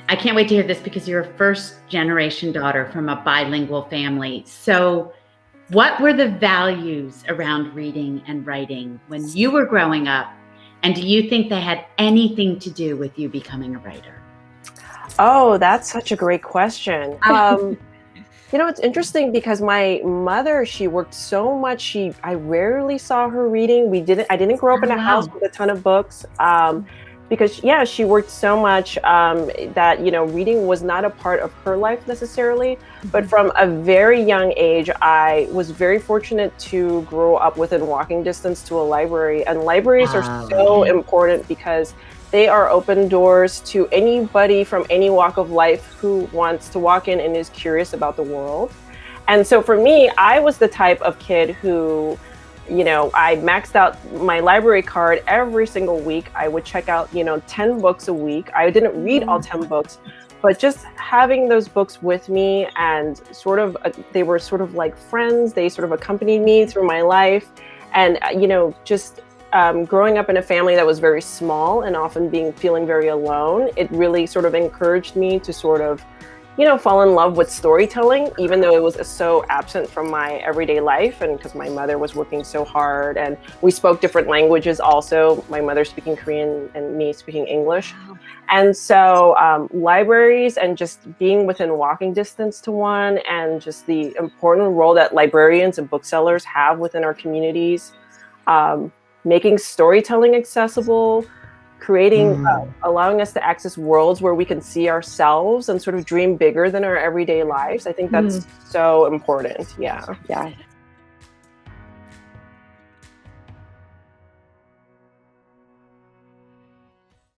I can't wait to hear this because you're a first generation daughter from a bilingual family. So what were the values around reading and writing when you were growing up? And do you think they had anything to do with you becoming a writer? Oh, that's such a great question. It's interesting because my mother, she worked so much. I rarely saw her reading. I didn't grow up in a house with a ton of books. Because she worked so much that, reading was not a part of her life necessarily. But from a very young age, I was very fortunate to grow up within walking distance to a library. And libraries are so important because they are open doors to anybody from any walk of life who wants to walk in and is curious about the world. And so for me, I was the type of kid who, I maxed out my library card every single week. I would check out, 10 books a week. I didn't read all 10 books, but just having those books with me and they were sort of like friends. They sort of accompanied me through my life. And, growing up in a family that was very small and often feeling very alone, it really sort of encouraged me to sort of, fall in love with storytelling, even though it was so absent from my everyday life. And because my mother was working so hard and we spoke different languages also, my mother speaking Korean and me speaking English. And so libraries and just being within walking distance to one, and just the important role that librarians and booksellers have within our communities, making storytelling accessible, creating, allowing us to access worlds where we can see ourselves and sort of dream bigger than our everyday lives. I think that's so important. Yeah.